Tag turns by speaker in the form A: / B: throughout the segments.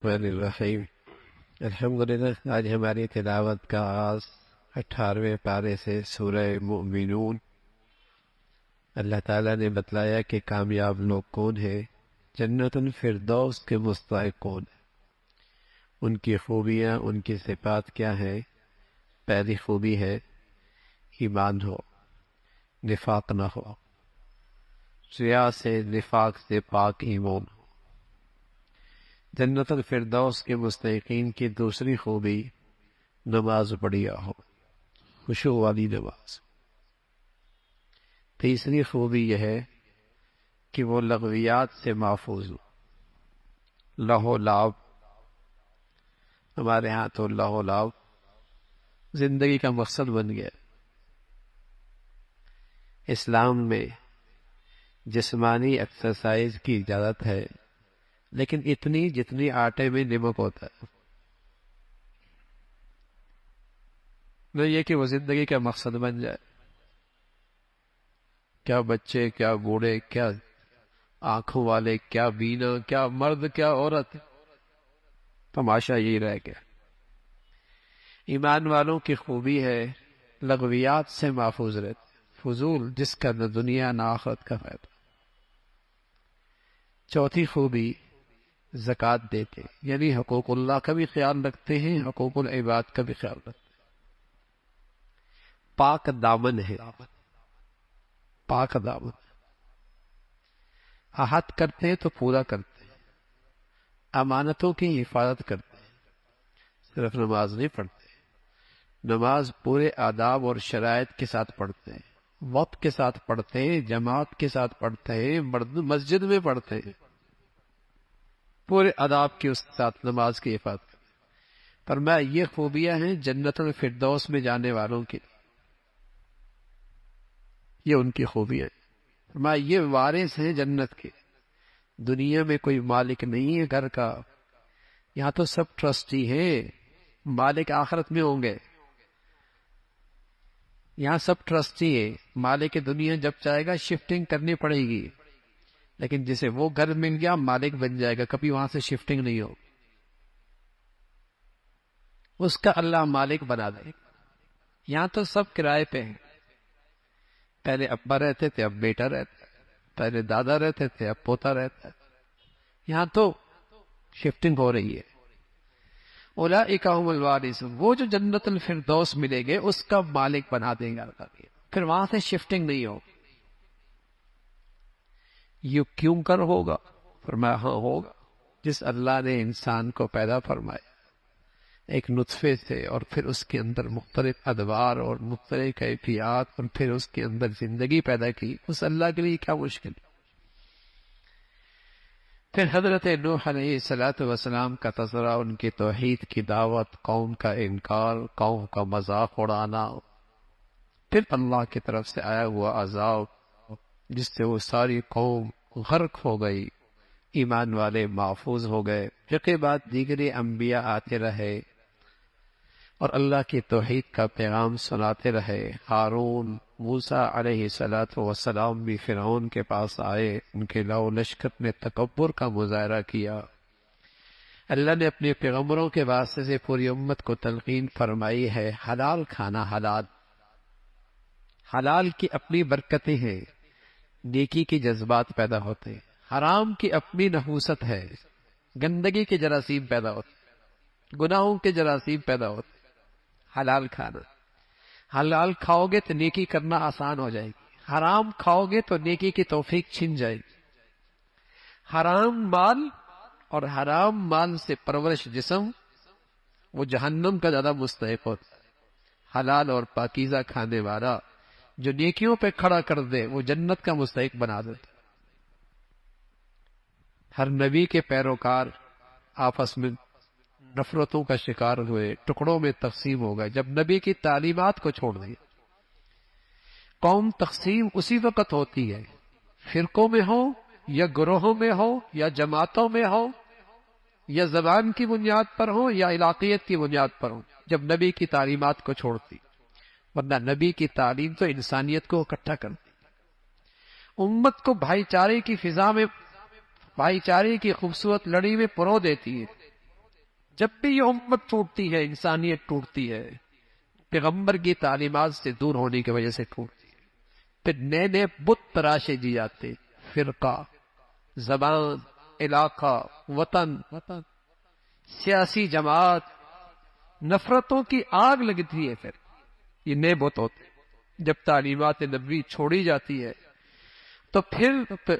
A: الرحمن الرحیم الحمدللہ۔ آج ہماری تلاوت کا آغاز 18ویں پارے سے سورہ مؤمنون۔ اللہ تعالیٰ نے بتلایا کہ کامیاب لوگ کون ہیں، جنت الفردوس کے مستحق کون ہیں، ان کی خوبیاں، ان کی صفات کیا ہیں۔ پہلی خوبی ہے ایمان ہو، نفاق نہ ہو، ریا سے، نفاق سے پاک ایمان ہو۔ جنت الفردوس کے مستحقین کی دوسری خوبی نماز بڑھیا ہو، خشوع والی نماز۔ تیسری خوبی یہ ہے کہ وہ لغویات سے محفوظ ہو، لہو لعب۔ ہمارے ہاں تو لہو لعب زندگی کا مقصد بن گیا۔ اسلام میں جسمانی ایکسرسائز کی اجازت ہے، لیکن اتنی جتنی آٹے میں نمک ہوتا ہے، نہ یہ کہ وہ زندگی کا مقصد بن جائے۔ کیا بچے، کیا بوڑھے، کیا آنکھوں والے، کیا بینا، کیا مرد، کیا عورت، تماشا یہی رہ گیا۔ ایمان والوں کی خوبی ہے لغویات سے محفوظ رہتے، فضول جس کا نہ دنیا نہ آخرت کا فائدہ۔ چوتھی خوبی زکوٰۃ دیتے، یعنی حقوق اللہ کا بھی خیال رکھتے ہیں، حقوق العباد کا بھی خیال رکھتے ہیں۔ پاک دامن ہے، پاک دامن، عہد کرتے ہیں تو پورا کرتے ہیں، امانتوں کی حفاظت کرتے ہیں۔ صرف نماز نہیں پڑھتے، نماز پورے آداب اور شرائط کے ساتھ پڑھتے ہیں، وقت کے ساتھ پڑھتے ہیں، جماعت کے ساتھ پڑھتے ہیں، مسجد میں پڑھتے ہیں، پورے آداب کے اس ساتھ نماز کی حفاظت کرتے ہیں۔ فرمایا یہ خوبیاں ہیں جنت الفردوس میں جانے والوں کی، یہ ان کی خوبیاں ہیں۔ فرمایا یہ وارث ہیں جنت کے۔ دنیا میں کوئی مالک نہیں ہے گھر کا، یہاں تو سب ٹرسٹی ہیں، مالک آخرت میں ہوں گے۔ یہاں سب ٹرسٹی ہیں، مالک دنیا جب چاہے گا شفٹنگ کرنی پڑے گی، لیکن جسے وہ گھر مل گیا مالک بن جائے گا، کبھی وہاں سے شفٹنگ نہیں ہو، اس کا اللہ مالک بنا دے۔ یہاں تو سب کرائے پہ ہیں، پہلے ابا رہتے تھے اب بیٹا رہتا ہے، پہلے دادا رہتے تھے اب پوتا رہتا ہے، یہاں تو شفٹنگ ہو رہی ہے۔ اولئک هم الوارثون، وہ جو جنت الفردوس ملے گے اس کا مالک بنا دیں گا، پھر وہاں سے شفٹنگ نہیں ہو۔ یہ کیوں کر ہوگا؟ فرمایا ہاں ہوگا، جس اللہ نے انسان کو پیدا فرمایا ایک نطفے سے، اور پھر اس کے اندر مختلف ادوار اور مختلف کیفیات، اور پھر اس کے اندر زندگی پیدا کی، اس اللہ کے لیے کیا مشکل۔ پھر حضرت نوح علیہ السلام کا تذکرہ، ان کی توحید کی دعوت، قوم کا انکار، قوم کا مذاق اڑانا، پھر اللہ کی طرف سے آیا ہوا عذاب جس سے وہ ساری قوم غرق ہو گئی، ایمان والے محفوظ ہو گئے۔ پھر کے بعد دیگری انبیاء آتے رہے اور اللہ کی توحید کا پیغام سناتے رہے۔ ہارون، موسیٰ علیہ السلام بھی فرعون کے پاس آئے، ان کے لو لشکر نے تکبر کا مظاہرہ کیا۔ اللہ نے اپنے پیغمبروں کے واسطے سے پوری امت کو تلقین فرمائی ہے حلال کھانا، حلال، حلال کی اپنی برکتیں ہیں، نیکی کے جذبات پیدا ہوتے ہیں، حرام کی اپنی نحوست ہے، گندگی کے جراثیم پیدا ہوتے، گناہوں کے جراثیم پیدا ہوتے۔ حلال کھانا، حلال کھاؤ گے تو نیکی کرنا آسان ہو جائے گی، حرام کھاؤ گے تو نیکی کی توفیق چھن جائے گی۔ حرام مال اور حرام مال سے پرورش جسم وہ جہنم کا زیادہ مستحق ہوتا ہے، حلال اور پاکیزہ کھانے والا جو نیکیوں پہ کھڑا کر دے وہ جنت کا مستحق بنا دیتا۔ ہر نبی کے پیروکار آپس میں نفرتوں کا شکار ہوئے، ٹکڑوں میں تقسیم ہو گئے جب نبی کی تعلیمات کو چھوڑ دیا۔ قوم تقسیم اسی وقت ہوتی ہے، فرقوں میں ہو یا گروہوں میں ہو یا جماعتوں میں ہو یا زبان کی بنیاد پر ہو یا علاقیت کی بنیاد پر ہو، جب نبی کی تعلیمات کو چھوڑتی، ورنہ نبی کی تعلیم تو انسانیت کو اکٹھا کرتی، امت کو بھائی چارے کی فضا میں، بھائی چارے کی خوبصورت لڑی میں پرو دیتی ہے۔ جب بھی یہ امت ٹوٹتی ہے، انسانیت ٹوٹتی ہے، پیغمبر کی تعلیمات سے دور ہونے کی وجہ سے ٹوٹتی ہے، پھر نئے نئے بت تراشے جی جاتے، فرقہ، زبان، علاقہ، وطن، سیاسی جماعت، نفرتوں کی آگ لگتی ہے، پھر یہ نئے بت ہوتے۔ جب تعلیمات نبوی چھوڑی جاتی ہے تو پھر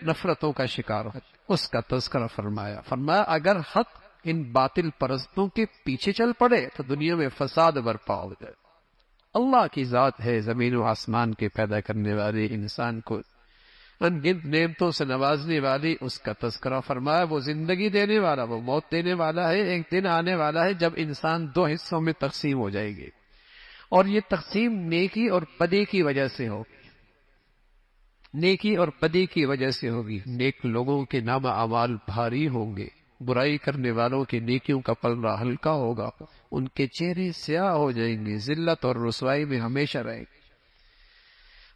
A: نفرتوں کا شکار ہوتا ہے۔ اس کا تذکرہ فرمایا اگر حق ان باطل پرستوں کے پیچھے چل پڑے تو دنیا میں فساد برپا ہو جائے۔ اللہ کی ذات ہے زمین و آسمان کے پیدا کرنے والی، انسان کو ان گنت نعمتوں سے نوازنے والی، اس کا تذکرہ فرمایا۔ وہ زندگی دینے والا، وہ موت دینے والا ہے۔ ایک دن آنے والا ہے جب انسان دو حصوں میں تقسیم ہو جائے گی، اور یہ تقسیم نیکی اور بدی کی وجہ سے ہوگی، نیکی اور بدی کی وجہ سے ہوگی۔ نیک لوگوں کے نام اعمال بھاری ہوں گے، برائی کرنے والوں کی نیکیوں کا پلڑا ہلکا ہوگا، ان کے چہرے سیاہ ہو جائیں گے، ذلت اور رسوائی میں ہمیشہ رہیں گے۔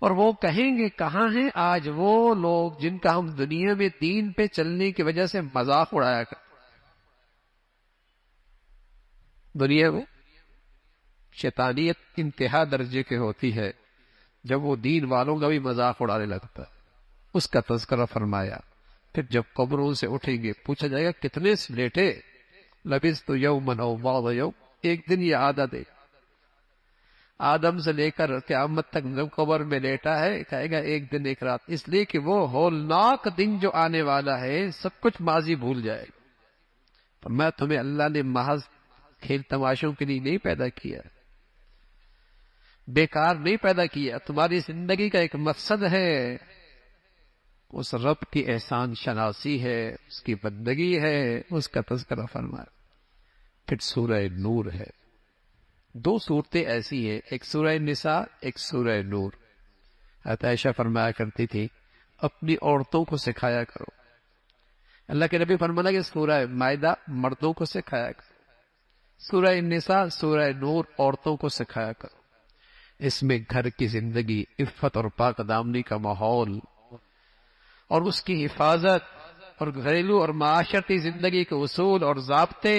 A: اور وہ کہیں گے کہاں ہیں آج وہ لوگ جن کا ہم دنیا میں دین پہ چلنے کی وجہ سے مذاق اڑایا کرتے؟ دنیا میں شیطانیت انتہا درجے کے ہوتی ہے جب وہ دین والوں کا بھی مذاق اڑانے لگتا ہے۔ اس کا تذکرہ فرمایا۔ پھر جب قبروں سے اٹھیں گے پوچھا جائے گا کتنے سے لیٹے؟ لبثت یوما او بعض یوم، ایک دن یا آدھا دن۔ آدم سے لے کر قیامت تک جب قبر میں لیٹا ہے کہے گا ایک دن ایک رات، اس لیے کہ وہ ہولناک دن جو آنے والا ہے سب کچھ ماضی بھول جائے گا۔ تو میں تمہیں اللہ نے محض کھیل تماشوں کے لیے نہیں پیدا کیا، بیکار نہیں پیدا کیا، تمہاری زندگی کا ایک مقصد ہے، اس رب کی احسان شناسی ہے، اس کی بندگی ہے، اس کا تذکرہ فرمایا۔ پھر سورہ نور ہے۔ دو صورتیں ایسی ہیں، ایک سورہ نساء، ایک سورہ نور۔ حضرت عائشہ فرمایا کرتی تھی اپنی عورتوں کو سکھایا کرو۔ اللہ کے نبی فرمانا کہ سورہ مائدہ مردوں کو سکھایا کرو، سورہ نساء، سورہ نور عورتوں کو سکھایا کرو۔ اس میں گھر کی زندگی، عفت اور پاک دامنی کا ماحول اور اس کی حفاظت اور گھریلو اور معاشرتی زندگی کے اصول اور ضابطے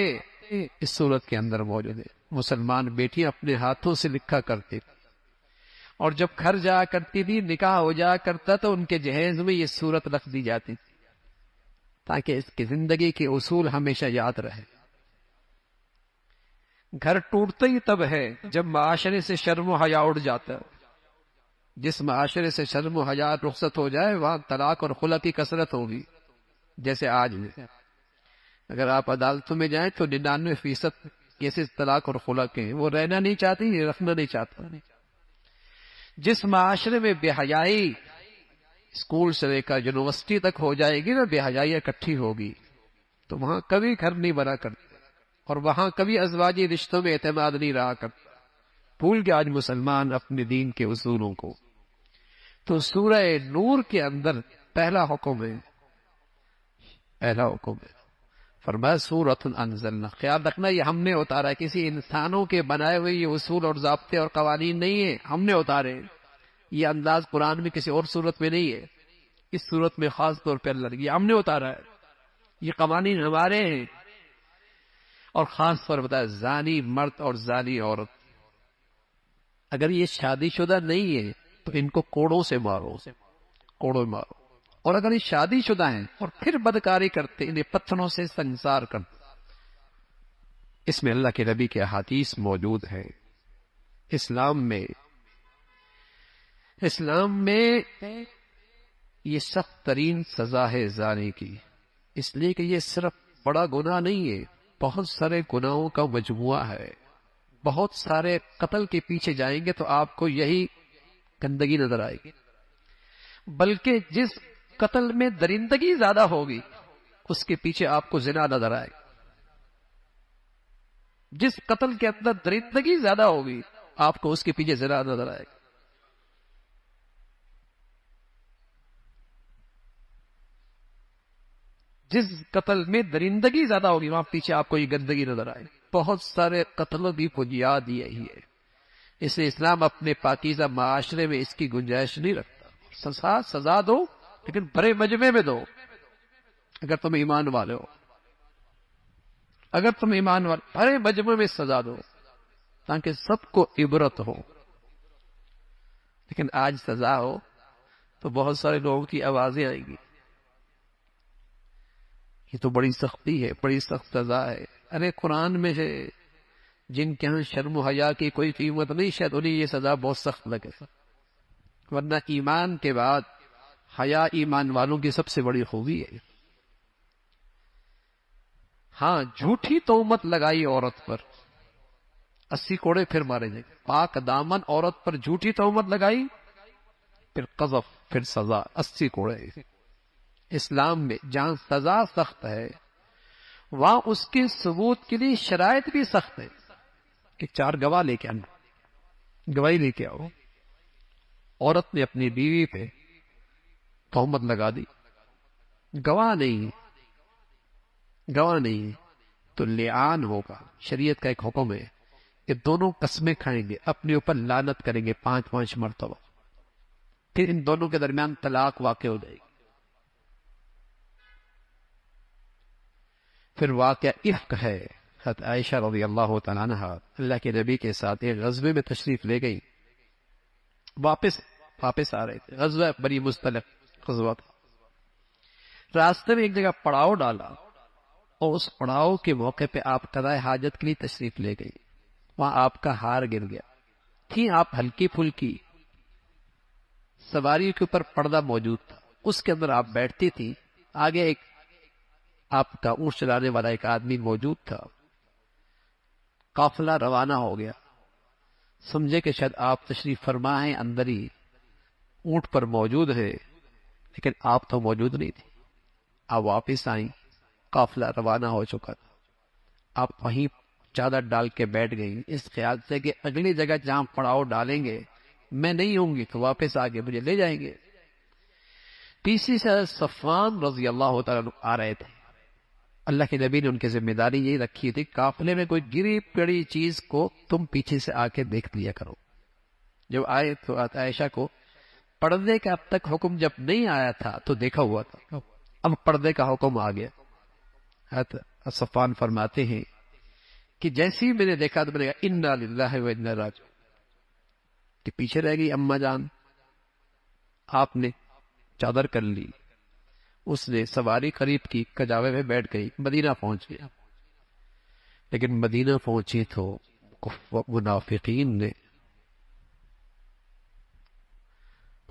A: اس صورت کے اندر موجود ہیں۔ مسلمان بیٹیاں اپنے ہاتھوں سے لکھا کرتی تھی، اور جب گھر جایا کرتی تھی نکاح ہو جایا کرتا تو ان کے جہیز میں یہ صورت رکھ دی جاتی تھی تاکہ اس کی زندگی کے اصول ہمیشہ یاد رہے۔ گھر ٹوٹتا ہی تب ہے جب معاشرے سے شرم و حیا اڑ جاتا ہے۔ جس معاشرے سے شرم و حیا رخصت ہو جائے وہاں طلاق اور خلع کی کثرت ہوگی، جیسے آج ہے۔ اگر آپ عدالتوں میں جائیں تو 99% کیسز طلاق اور خلع کے ہیں، وہ رہنا نہیں چاہتی، رکھنا نہیں چاہتا۔ جس معاشرے میں بے حیائی اسکول سے لے کر یونیورسٹی تک ہو جائے گی نا، بے حیائی اکٹھی ہوگی، تو وہاں کبھی گھر نہیں بنا کرتے، اور وہاں کبھی ازواجی رشتوں میں اعتماد نہیں رہا کرتا۔ بھول گیا آج مسلمان اپنے دین کے اصولوں کو۔ تو سورہ نور کے اندر پہلا حکم ہے، فرمایا سورۃ انزلنا۔ خیال رکھنا یہ ہم نے اتارا، کسی انسانوں کے بنائے ہوئے یہ اصول اور ضابطے اور قوانین نہیں ہیں، ہم نے اتارے۔ یہ انداز قرآن میں کسی اور صورت میں نہیں ہے، اس صورت میں خاص طور پہ اللہ نے یہ ہم نے اتارا ہے، یہ قوانین ہمارے ہیں۔ اور خاص طور بتایا زانی مرد اور زانی عورت، اگر یہ شادی شدہ نہیں ہے تو ان کو کوڑوں سے مارو، کوڑوں مارو، اور اگر یہ شادی شدہ ہیں اور پھر بدکاری کرتے انہیں پتھروں سے سنسار کرتے۔ اس میں اللہ کے نبی کے احادیث موجود ہیں۔ اسلام میں یہ سخت ترین سزا ہے زانی کی، اس لیے کہ یہ صرف بڑا گناہ نہیں ہے، بہت سارے گناہوں کا مجموعہ ہے۔ بہت سارے قتل کے پیچھے جائیں گے تو آپ کو یہی گندگی نظر آئے گی، بلکہ جس قتل میں درندگی زیادہ ہوگی اس کے پیچھے آپ کو زنا نظر آئے گا۔ جس قتل کے اندر درندگی زیادہ ہوگی آپ کو اس کے پیچھے زنا نظر آئے گا۔ جس قتل میں درندگی زیادہ ہوگی وہاں پیچھے آپ کو یہ گندگی نظر آئے گی۔ بہت سارے قتلوں کی بنیاد یہی ہے، اس لیے اسلام اپنے پاکیزہ معاشرے میں اس کی گنجائش نہیں رکھتا۔ سزا دو لیکن بڑے مجمع میں دو اگر تم ایمان والے ہو۔ اگر تم ایمان والے ہر مجمع میں سزا دو تاکہ سب کو عبرت ہو، لیکن آج سزا ہو تو بہت سارے لوگوں کی آوازیں آئیں گی، یہ تو بڑی سختی ہے، بڑی سخت سزا ہے۔ ارے قرآن میں ہے جن کے ہاں شرم و حیا کی کوئی قیمت نہیں، شاید انہیں یہ سزا بہت سخت لگے، ورنہ ایمان کے بعد حیا ایمان والوں کی سب سے بڑی خوبی ہے۔ ہاں، جھوٹی تہمت لگائی عورت پر 80 کوڑے پھر مارے جائیں گے۔ پاک دامن عورت پر جھوٹی تہمت لگائی، پھر قذف، پھر سزا 80 کوڑے۔ اسلام میں جہاں سزا سخت ہے وہاں اس کے ثبوت کے لیے شرائط بھی سخت ہے کہ 4 گواہ لے کے آنا، گواہی لے کے آؤ۔ عورت نے اپنی بیوی پہ تہمت لگا دی، گواہ نہیں تو لعان ہوگا۔ شریعت کا ایک حکم ہے کہ دونوں قسمیں کھائیں گے، اپنے اوپر لعنت کریں گے 5 مرتبہ، پھر ان دونوں کے درمیان طلاق واقع ہو جائے گی۔ پھر واقعہ افک ہے، حضرت عائشہ رضی اللہ تعالیٰ عنہ اللہ کے نبی کے ساتھ ایک غزوے میں تشریف لے گئی، واپس آ رہے تھے، غزوہ بڑی مستلق غزوہ تھا۔ راستے میں ایک جگہ پڑاؤ ڈالا اور اس پڑاؤ کے موقع پہ آپ قضاء حاجت کے لیے تشریف لے گئی، وہاں آپ کا ہار گر گیا تھی، آپ ہلکی پھلکی، سواری کے اوپر پردہ موجود تھا، اس کے اندر آپ بیٹھتی تھی، آگے ایک آپ کا اونٹ چلانے والا ایک آدمی موجود تھا، قافلہ روانہ ہو گیا، سمجھے کہ شاید آپ تشریف فرما ہیں، اندر ہی اونٹ پر موجود ہے، لیکن آپ تو موجود نہیں تھی۔ آپ واپس آئیں، قافلہ روانہ ہو چکا تھا، آپ وہیں چادر ڈال کے بیٹھ گئی اس خیال سے کہ اگلی جگہ جہاں پڑاؤ ڈالیں گے میں نہیں ہوں گی تو واپس آگے مجھے لے جائیں گے۔ پیچھے سے صفوان رضی اللہ تعالیٰ عنہ آ رہے تھے، اللہ کے نبی نے ان کی ذمہ داری یہی رکھی تھی، قافلے میں کوئی گری پڑی چیز کو تم پیچھے سے آ کے دیکھ لیا کرو۔ جب آئے تو عائشہ کو پردے کا اب تک حکم جب نہیں آیا تھا تو دیکھا ہوا تھا، اب پردے کا حکم آ گیا۔ حضرت صفوان فرماتے ہیں کہ جیسے ہی میں نے دیکھا تو میں نے کہا انا للہ و انا راجعون، کہ پیچھے رہ گئی اماں جان، آپ نے چادر کر لی، اس نے سواری قریب کی، کجاوے میں بیٹھ گئی، مدینہ پہنچ گیا۔ لیکن مدینہ پہنچی تو منافقین نے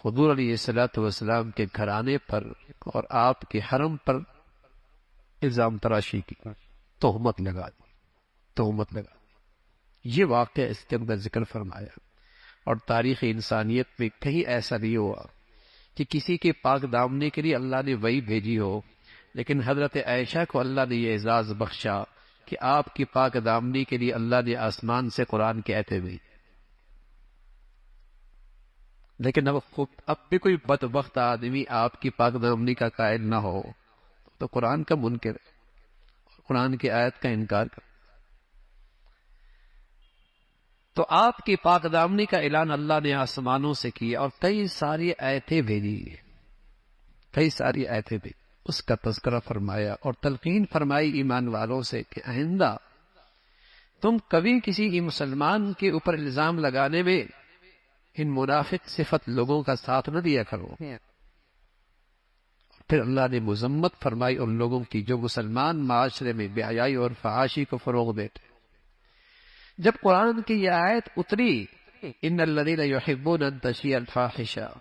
A: حضور علیہ السلام کے گھرانے پر اور آپ کے حرم پر الزام تراشی کی، تہمت لگا دی۔ یہ واقعہ اس کے اندر ذکر فرمایا، اور تاریخ انسانیت میں کہیں ایسا نہیں ہوا کہ کسی کے پاک دامنی کے لیے اللہ نے وحی بھیجی ہو، لیکن حضرت عائشہ کو اللہ نے یہ اعزاز بخشا کہ آپ کی پاک دامنی کے لیے اللہ نے آسمان سے قرآن کے آیتیں بھیجی۔ لیکن اب بھی کوئی بدبخت آدمی آپ کی پاک دامنی کا قائل نہ ہو تو قرآن کا منکر ہے، قرآن کی آیت کا انکار کر۔ تو آپ کی پاک دامنی کا اعلان اللہ نے آسمانوں سے کیا اور کئی ساری آیتیں بھیجی، اس کا تذکرہ فرمایا اور تلقین فرمائی ایمان والوں سے کہ آئندہ تم کبھی کسی مسلمان کے اوپر الزام لگانے میں ان منافق صفت لوگوں کا ساتھ نہ دیا کرو۔ پھر اللہ نے مذمت فرمائی ان لوگوں کی جو مسلمان معاشرے میں بے حیائی اور فحاشی کو فروغ دیتے۔ جب قرآن کی یہ آیت اتری ان الذین یحبون ان تشیع الفاحشہ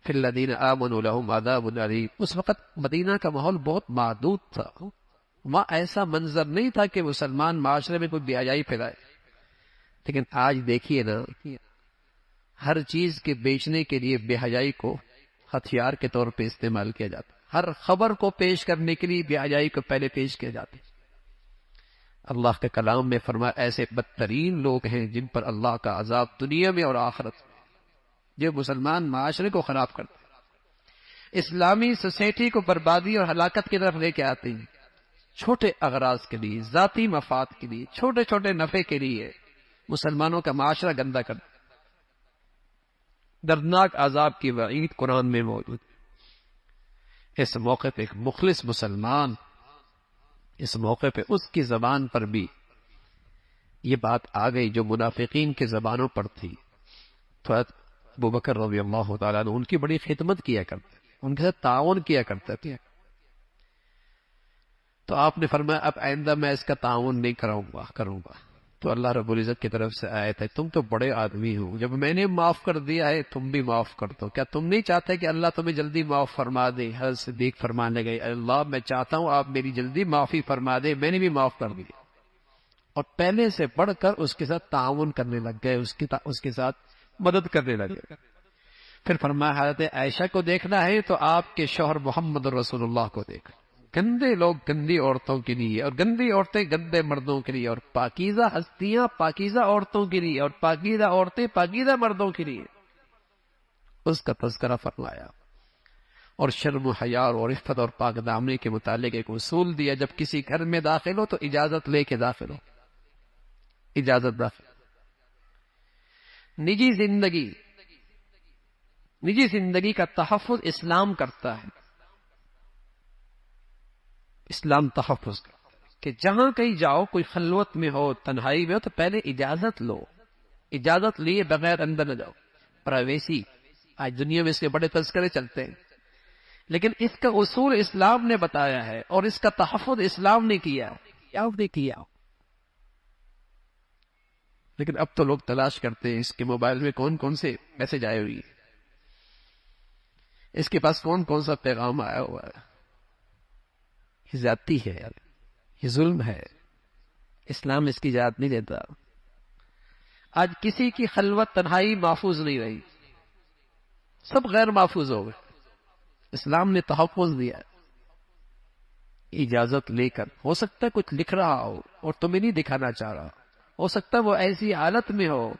A: فی الذین آمنوا لہم عذاب علیم، اس وقت مدینہ کا ماحول بہت محدود تھا، وہاں ایسا منظر نہیں تھا کہ مسلمان معاشرے میں کوئی بے حیائی پھیلائے۔ لیکن آج دیکھیے نا، ہر چیز کے بیچنے کے لیے بے حیائی کو ہتھیار کے طور پہ استعمال کیا جاتا، ہر خبر کو پیش کرنے کے لیے بے حیائی کو پہلے پیش کیا جاتا۔ اللہ کے کلام میں فرمایا ایسے بدترین لوگ ہیں جن پر اللہ کا عذاب دنیا میں اور آخرت میں، جو مسلمان معاشرے کو خراب کرتے ہیں، اسلامی سوسائٹی کو بربادی اور ہلاکت کی طرف لے کے آتے ہیں، چھوٹے اغراض کے لیے، ذاتی مفاد کے لیے، چھوٹے چھوٹے نفع کے لیے مسلمانوں کا معاشرہ گندا کرتے۔ دردناک عذاب کی وعید قرآن میں موجود ہے۔ اس موقع پہ ایک مخلص مسلمان اس موقع پہ اس کی زبان پر بھی یہ بات آ گئی جو منافقین کے زبانوں پر تھی. تو ابو بکر رضی اللہ تعالیٰ عنہ ان کی بڑی خدمت کیا کرتے، ان کے ساتھ تعاون کیا کرتے تھے. تو آپ نے فرمایا اب آئندہ میں اس کا تعاون نہیں کروں گا. تو اللہ رب العزت کی طرف سے آیت ہے تم تو بڑے آدمی ہو، جب میں نے معاف کر دیا ہے تم بھی معاف کر دو. کیا تم نہیں چاہتے کہ اللہ تمہیں جلدی معاف فرما دے؟ حضرت صدیق فرمانے گئے اللہ میں چاہتا ہوں آپ میری جلدی معافی فرما دے، میں نے بھی معاف کر دیا. اور پہلے سے بڑھ کر اس کے ساتھ تعاون کرنے لگ گئے، اس کے ساتھ مدد کرنے لگے. پھر فرمایا حضرت عائشہ کو دیکھنا ہے تو آپ کے شوہر محمد رسول اللہ کو دیکھ. گندے لوگ گندی عورتوں کے لیے، اور گندی عورتیں گندے مردوں کے لیے، اور پاکیزہ ہستیاں پاکیزہ عورتوں کے لیے، اور پاکیزہ عورتیں پاکیزہ مردوں کے لیے، اس کا تذکرہ فرمایا. اور شرم و حیا اور عفت اور پاک دامنی کے متعلق ایک اصول دیا، جب کسی گھر میں داخل ہو تو اجازت لے کے داخل ہو. اجازت داخل. نجی زندگی کا تحفظ اسلام کرتا ہے. اسلام تحفظ کرتا ہے کہ جہاں کہیں جاؤ، کوئی خلوت میں ہو، تنہائی میں ہو، تو پہلے اجازت لو. اجازت لیے بغیر اندر نہ جاؤ. پرائیویسی آج دنیا میں اس کے بڑے تذکرے چلتے ہیں، لیکن اس کا اصول اسلام نے بتایا ہے اور اس کا تحفظ اسلام نے کیا. لیکن اب تو لوگ تلاش کرتے ہیں اس کے موبائل میں کون کون سے میسج آئے ہوئی، اس کے پاس کون کون سا پیغام آیا ہوا ہے. یہ زیادتی ہے یار، یہ ظلم ہے. اسلام اس کی اجازت نہیں دیتا. آج کسی کی خلوت تنہائی محفوظ نہیں رہی، سب غیر محفوظ ہو گئے. اسلام نے تحفظ دیا اجازت لے کر. ہو سکتا ہے کچھ لکھ رہا ہو اور تمہیں نہیں دکھانا چاہ رہا، ہو سکتا ہے وہ ایسی حالت میں ہو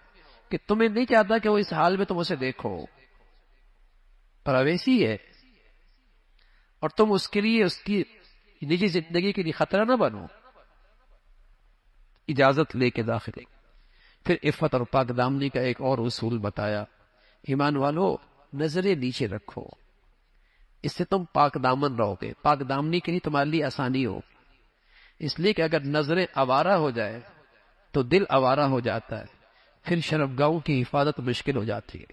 A: کہ تمہیں نہیں چاہتا کہ وہ اس حال میں تم اسے دیکھو. پرائیویسی ہے، اور تم اس کے لیے اس کی نجی زندگی کے لیے خطرہ نہ بنو. اجازت لے کے داخل. پھر عفت اور پاک دامنی کا ایک اور اصول بتایا. ایمان والو نظریں نیچے رکھو، اس سے تم پاک دامن رہو گے. پاک دامنی کے لیے تمہارے لیے آسانی ہو، اس لیے کہ اگر نظریں آوارہ ہو جائے تو دل آوارہ ہو جاتا ہے، پھر شرمگاہوں کی حفاظت مشکل ہو جاتی ہے.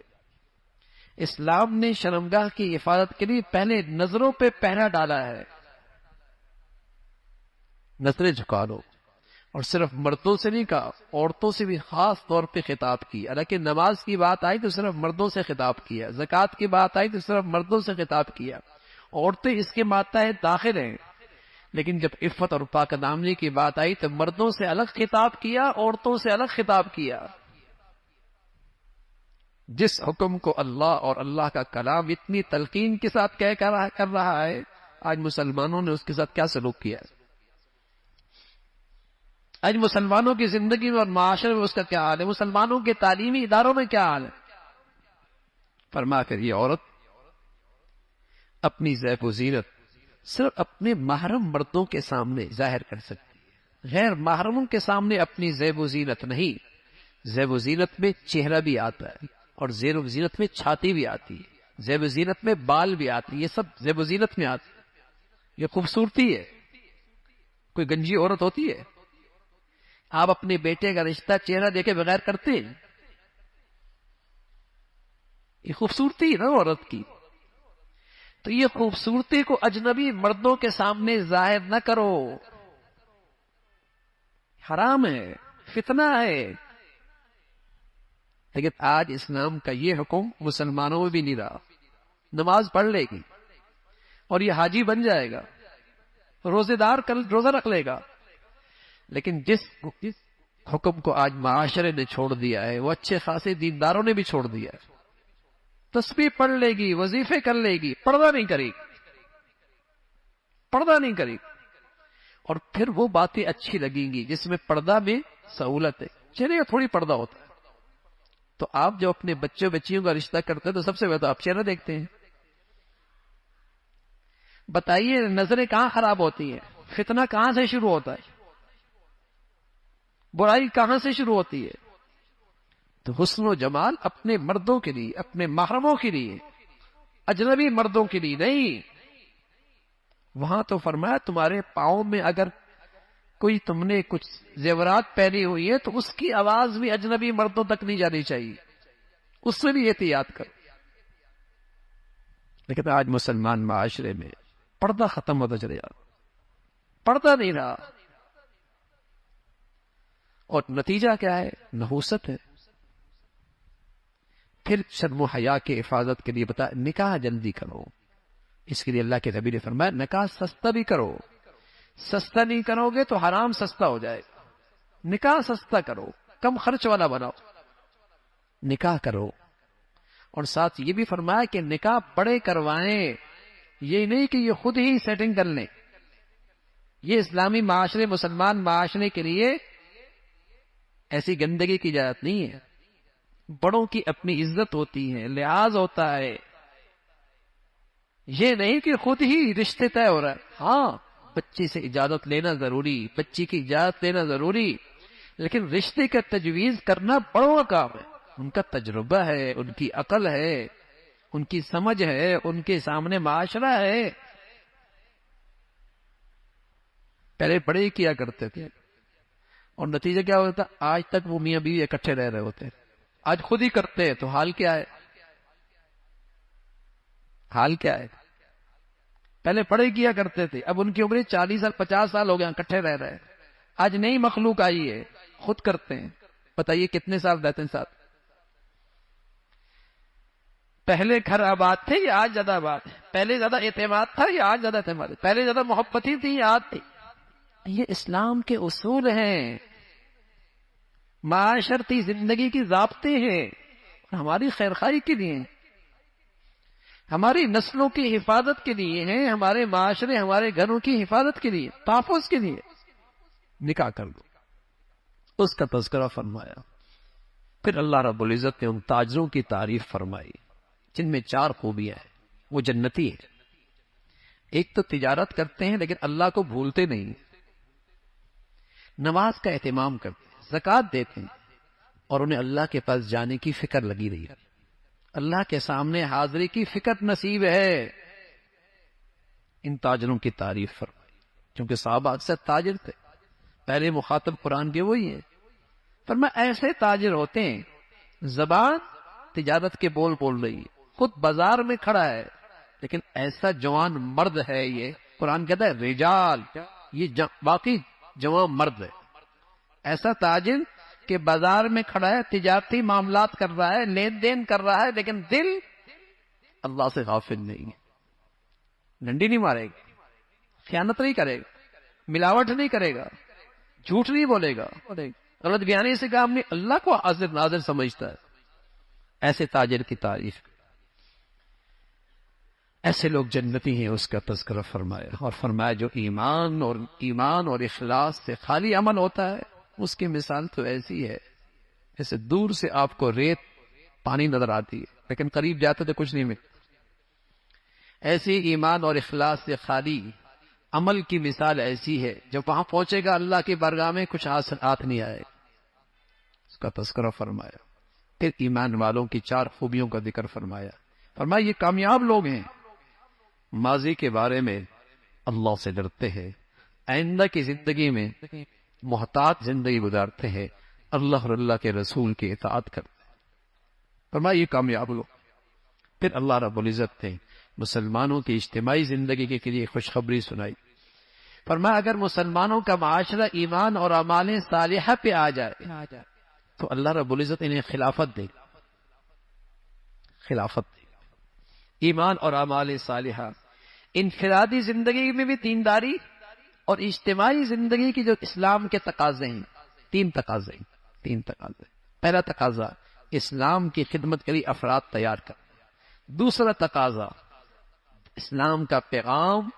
A: اسلام نے شرمگاہ کی حفاظت کے لیے پہلے نظروں پہ پہرا ڈالا ہے. نظریں جھکا لو. اور صرف مردوں سے نہیں کہا، عورتوں سے بھی خاص طور پہ خطاب کی. حالانکہ نماز کی بات آئی تو صرف مردوں سے خطاب کیا، زکوٰۃ کی بات آئی تو صرف مردوں سے خطاب کیا. عورتیں اس کے ماتحت داخل ہیں، لیکن جب عفت اور پاک دامنی کی بات آئی تو مردوں سے الگ خطاب کیا، عورتوں سے الگ خطاب کیا. جس حکم کو اللہ اور اللہ کا کلام اتنی تلقین کے ساتھ کر رہا ہے، آج مسلمانوں نے اس کے ساتھ کیا سلوک کیا ہے؟ آج مسلمانوں کی زندگی میں اور معاشرے میں اس کا کیا حال ہے؟ مسلمانوں کے تعلیمی اداروں میں کیا حال ہے؟ فرما کر یہ عورت اپنی زیب و زینت صرف اپنے محرم مردوں کے سامنے ظاہر کر سکتی ہے، غیر محرموں کے سامنے اپنی زیب و زینت نہیں. زیب و زینت میں چہرہ بھی آتا ہے، اور زیب و زینت میں چھاتی بھی آتی ہے، زیب و زینت میں بال بھی آتی ہے. یہ سب زیب و زینت میں آتی ہے. یہ خوبصورتی ہے. کوئی گنجی عورت ہوتی ہے؟ آپ اپنے بیٹے کا رشتہ چہرہ دیکھے بغیر کرتے ہیں؟ یہ خوبصورتی ہے نا عورت کی. تو یہ خوبصورتی کو اجنبی مردوں کے سامنے ظاہر نہ کرو، حرام ہے، فتنہ ہے. لیکن آج اسلام کا یہ حکم مسلمانوں میں بھی نہیں رہا. نماز پڑھ لے گی اور یہ حاجی بن جائے گا، روزے دار روزہ رکھ لے گا، لیکن جس حکم کو آج معاشرے نے چھوڑ دیا ہے وہ اچھے خاصے دینداروں نے بھی چھوڑ دیا ہے. تسبیح پڑھ لے گی، وظیفے کر لے گی، پردہ نہیں کرے گی، پردہ نہیں کرے گی. اور پھر وہ باتیں اچھی لگیں گی جس میں پردہ میں سہولت ہے. چہرے کا تھوڑی پردہ ہوتا ہے. تو آپ جو اپنے بچوں بچیوں کا رشتہ کرتے ہیں تو سب سے پہلے آپ چہرہ دیکھتے ہیں. بتائیے نظریں کہاں خراب ہوتی ہیں؟ فتنہ کہاں سے شروع ہوتا ہے؟ برائی کہاں سے شروع ہوتی ہے؟ تو حسن و جمال اپنے مردوں کے لیے، اپنے محرموں کے لیے، اجنبی مردوں کے لیے نہیں. وہاں تو فرمایا تمہارے پاؤں میں اگر کوئی تم نے کچھ زیورات پہنی ہوئی ہے تو اس کی آواز بھی اجنبی مردوں تک نہیں جانی چاہیے، اس سے بھی احتیاط کرو۔ لیکن آج مسلمان معاشرے میں پردہ ختم ہوتا چلے جا، پردہ نہیں رہا، اور نتیجہ کیا ہے؟ نحوست ہے۔ پھر شرم و حیا کے حفاظت کے لیے بتا نکاح جلدی کرو، اس کے لیے اللہ کے نبی نے فرمایا نکاح سستا بھی کرو، سستا نہیں کرو گے تو حرام سستا ہو جائے گا، نکاح سستا کرو، کم خرچ والا بناؤ، نکاح کرو۔ اور ساتھ یہ بھی فرمایا کہ نکاح بڑے کروائیں، یہ نہیں کہ یہ خود ہی سیٹنگ کر لیں، یہ اسلامی معاشرے، مسلمان معاشرے کے لیے ایسی گندگی کی اجازت نہیں ہے۔ بڑوں کی اپنی عزت ہوتی ہے، لحاظ ہوتا ہے، یہ نہیں کہ خود ہی رشتے طے ہو رہا ہے۔ ہاں بچی سے اجازت لینا ضروری، بچی کی اجازت لینا ضروری، لیکن رشتے کا تجویز کرنا بڑوں کا کام ہے، ان کا تجربہ ہے، ان کی عقل ہے، ان کی سمجھ ہے، ان کے سامنے معاشرہ ہے۔ پہلے بڑے ہی کیا کرتے تھے، اور نتیجہ کیا ہوتا؟ آج تک وہ میاں بیوی اکٹھے رہ رہے ہوتے، آج خود ہی کرتے ہیں تو حال کیا ہے؟ حال کیا ہے؟ پہلے پڑھے کیا کرتے تھے، اب ان کی عمر 40 سال 50 سال ہو گیا، اکٹھے رہ رہے ہیں۔ آج نئی مخلوق آئی ہے، خود کرتے ہیں، بتائیے کتنے سال رہتے ہیں ساتھ؟ پہلے گھر آباد تھے یا آج زیادہ آباد ہے؟ پہلے زیادہ اعتماد تھا یا آج زیادہ اعتماد ہے؟ پہلے زیادہ محبتی تھی یا آج تھی؟ یہ اسلام کے اصول ہیں، معاشرتی زندگی کی ضابطے ہیں، ہماری خیرخواہی کے لیے ہیں، ہماری نسلوں کی حفاظت کے لیے ہیں، ہمارے معاشرے، ہمارے گھروں کی حفاظت کے لیے، تحفظ کے لیے۔ نکاح کر دو، اس کا تذکرہ فرمایا۔ پھر اللہ رب العزت نے ان تاجروں کی تعریف فرمائی جن میں 4 خوبیاں ہیں، وہ جنتی ہیں۔ ایک تو تجارت کرتے ہیں لیکن اللہ کو بھولتے نہیں، نماز کا اہتمام کرتے ہیں، زکوٰۃ دیتے ہیں، اور انہیں اللہ کے پاس جانے کی فکر لگی رہی ہے، اللہ کے سامنے حاضری کی فکر نصیب ہے۔ ان تاجروں کی تعریف فرمائی، کیونکہ صحابہ اکثر تاجر تھے، پہلے مخاطب قرآن کے وہی ہیں۔ فرمایا ایسے تاجر ہوتے ہیں، زبان تجارت کے بول بول رہی ہے، خود بازار میں کھڑا ہے، لیکن ایسا جوان مرد ہے، یہ قرآن کہتا ہے رجال، یہ واقعی جوان مرد ہے، ایسا تاجر کہ بازار میں کھڑا ہے، تجارتی معاملات کر رہا ہے، لین دین کر رہا ہے، لیکن دل اللہ سے غافل نہیں ہے، ڈنڈی نہیں مارے گا، خیانت نہیں کرے گا، ملاوٹ نہیں کرے گا، جھوٹ نہیں بولے گا، غلط بیانی سے کام نہیں، اللہ کو حاضر ناظر سمجھتا ہے۔ ایسے تاجر کی تعریف، ایسے لوگ جنتی ہیں، اس کا تذکرہ فرمایا، اور فرمایا جو ایمان اور اخلاص سے خالی عمل ہوتا ہے، اس کی مثال تو ایسی ہے جیسے دور سے آپ کو ریت پانی نظر آتی ہے لیکن قریب جاتے تو کچھ نہیں ملتا۔ ایسی ایمان اور اخلاص سے خالی عمل کی مثال ایسی ہے، جب وہاں پہنچے گا اللہ کی بارگاہ میں کچھ ہاتھ نہیں آئے، اس کا تذکرہ فرمایا۔ پھر ایمان والوں کی 4 خوبیوں کا ذکر فرمایا، فرمایا یہ کامیاب لوگ ہیں، ماضی کے بارے میں اللہ سے ڈرتے ہیں، آئندہ کی زندگی میں محتاط زندگی گزارتے ہیں، اللہ اور اللہ کے رسول کی اطاعت کرتے ہیں، فرمایا یہ کامیاب لوگ۔ پھر اللہ رب العزت نے مسلمانوں کی اجتماعی زندگی کے لیے خوشخبری سنائی، فرمایا اگر مسلمانوں کا معاشرہ ایمان اور اعمال صالحہ پہ آ جائے تو اللہ رب العزت انہیں خلافت دے گا، خلافت دے گا۔ ایمان اور اعمال صالحہ انفرادی زندگی میں بھی دینداری، اور اجتماعی زندگی کی جو اسلام کے تقاضے ہیں، 3 تقاضے۔ پہلا تقاضا اسلام کی خدمت کے لیے افراد تیار کر، دوسرا تقاضا اسلام کا پیغام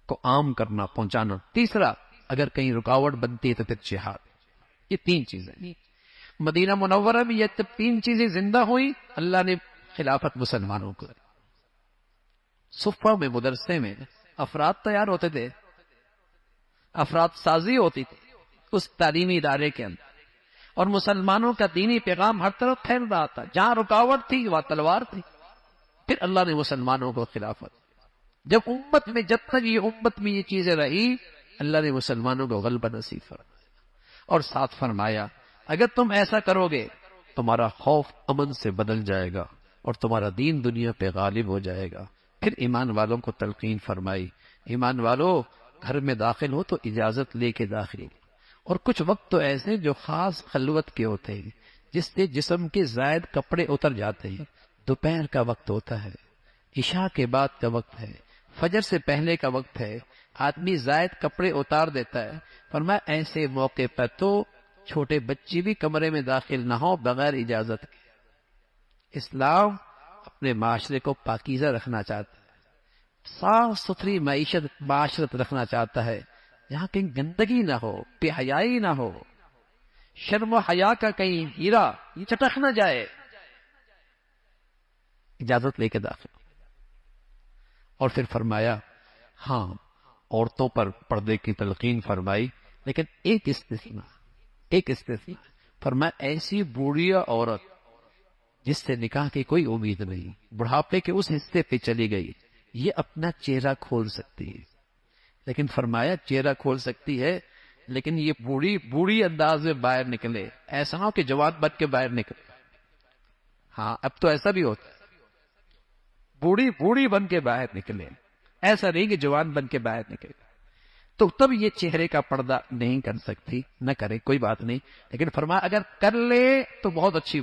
A: کو عام کرنا، پہنچانا، تیسرا اگر کہیں رکاوٹ بنتی ہے تو پھر جہاد۔ یہ 3 چیزیں مدینہ منورہ میں، یہ 3 چیزیں زندہ ہوئی، اللہ نے خلافت مسلمانوں کو۔ صفہ میں، مدرسے میں افراد تیار ہوتے تھے، افراد سازی ہوتی تھی اس تعلیمی ادارے کے اندر، اور مسلمانوں کا دینی پیغام ہر طرف پھیل رہا تھا، جہاں رکاوٹ تھی وہاں تلوار تھی۔ پھر اللہ نے مسلمانوں کو خلافت، جب تک یہ امت میں یہ چیزیں رہی، اللہ نے مسلمانوں کو غلبہ نصیب فرمایا، اور ساتھ فرمایا اگر تم ایسا کرو گے تمہارا خوف امن سے بدل جائے گا اور تمہارا دین دنیا پہ غالب ہو جائے گا۔ پھر ایمان والوں کو تلقین فرمائی، ایمان والو گھر میں داخل ہو تو اجازت لے کے داخل ہو، اور کچھ وقت تو ایسے جو خاص خلوت کے ہوتے ہیں جس سے جسم کے زائد کپڑے اتر جاتے ہیں۔ دوپہر کا وقت ہوتا ہے، عشاء کے بعد کا وقت ہے، فجر سے پہلے کا وقت ہے، آدمی زائد کپڑے اتار دیتا ہے۔ فرمایا ایسے موقع پر تو چھوٹے بچے بھی کمرے میں داخل نہ ہو بغیر اجازت کے۔ اسلام اپنے معاشرے کو پاکیزہ رکھنا چاہتا ہے، صاف ستھری معاشرت رکھنا چاہتا ہے، جہاں کہیں گندگی نہ ہو، بے حیائی نہ ہو، شرم و حیا کا کہیں ہیرا یہ چٹک نہ جائے۔ اجازت لے کے داخل، اور پھر فرمایا ہاں عورتوں پر پردے کی تلقین فرمائی، لیکن ایک استثناء فرمایا ایسی بوڑھی عورت جس سے نکاح کی کوئی امید نہیں، بڑھاپے کے اس حصے پہ چلی گئی، یہ اپنا چہرہ کھول سکتی ہے، لیکن فرمایا چہرہ کھول سکتی ہے لیکن یہ بوڑھی انداز میں باہر نکلے، ایسا نہ ہو کہ جوان بن کے باہر نکلے۔ ہاں اب تو ایسا بھی ہوتا ہے، بوڑھی بن کے باہر نکلے، ایسا نہیں کہ جوان بن کے باہر نکلے، تو تب یہ چہرے کا پردہ نہیں کر سکتی، نہ کرے کوئی بات نہیں، لیکن فرمایا اگر کر لے تو بہت اچھی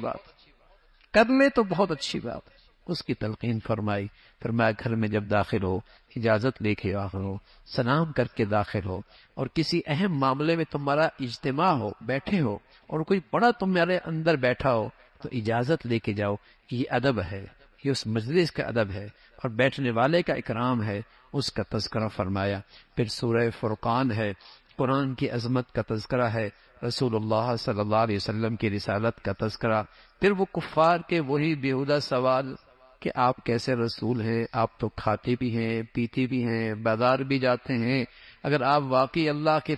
A: بات، اس کی تلقین فرمائی۔ فرمایا گھر میں جب داخل ہو اجازت لے کے داخل ہو، سلام کر کے داخل ہو، اور کسی اہم معاملے میں تمہارا اجتماع ہو، بیٹھے ہو، اور کوئی بڑا تمہارے اندر بیٹھا ہو تو اجازت لے کے جاؤ، یہ ادب ہے، یہ اس مجلس کا ادب ہے، اور بیٹھنے والے کا اکرام ہے، اس کا تذکرہ فرمایا۔ پھر سورہ فرقان ہے، قرآن کی عظمت کا تذکرہ ہے، رسول اللہ صلی اللہ علیہ وسلم کی رسالت کا تذکرہ، پھر وہ کفار کے وہی بیہودہ سوال کہ آپ کیسے رسول ہیں، آپ تو کھاتے بھی ہیں، پیتے بھی ہیں، بازار بھی جاتے ہیں، اگر آپ واقعی اللہ کے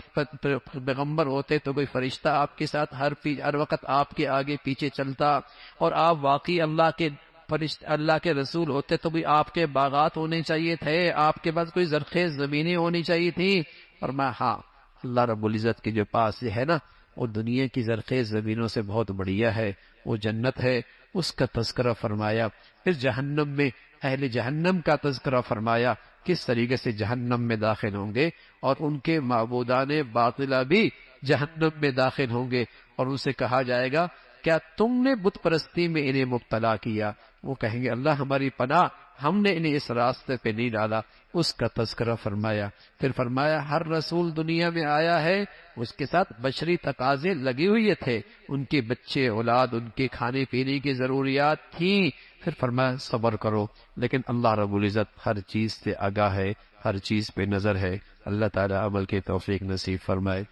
A: پیغمبر ہوتے تو کوئی فرشتہ آپ کے ساتھ ہر وقت آپ کے آگے پیچھے چلتا، اور آپ واقعی اللہ کے رسول ہوتے تو بھی آپ کے باغات ہونے چاہیے تھے، آپ کے پاس کوئی زرخیز زمینیں ہونی چاہیے تھی۔ اور میں ہاں اللہ رب العزت کے جو پاس یہ ہے نا، وہ دنیا کی زرخیز زمینوں سے بہت بڑھیا ہے، وہ جنت ہے، اس کا تذکرہ فرمایا۔ پھر جہنم میں اہل جہنم کا تذکرہ فرمایا، کس طریقے سے جہنم میں داخل ہوں گے، اور ان کے معبودان باطلہ بھی جہنم میں داخل ہوں گے، اور ان سے کہا جائے گا کیا تم نے بت پرستی میں انہیں مبتلا کیا؟ وہ کہیں گے اللہ ہماری پناہ، ہم نے انہیں اس راستے پہ نہیں ڈالا، اس کا تذکرہ فرمایا۔ پھر فرمایا ہر رسول دنیا میں آیا ہے، اس کے ساتھ بشری تقاضے لگے ہوئے تھے، ان کے بچے اولاد، ان کے کھانے پینے کی ضروریات تھیں، پھر فرمایا صبر کرو، لیکن اللہ رب العزت ہر چیز سے آگاہ ہے، ہر چیز پہ نظر ہے۔ اللہ تعالی عمل کے توفیق نصیب فرمائے۔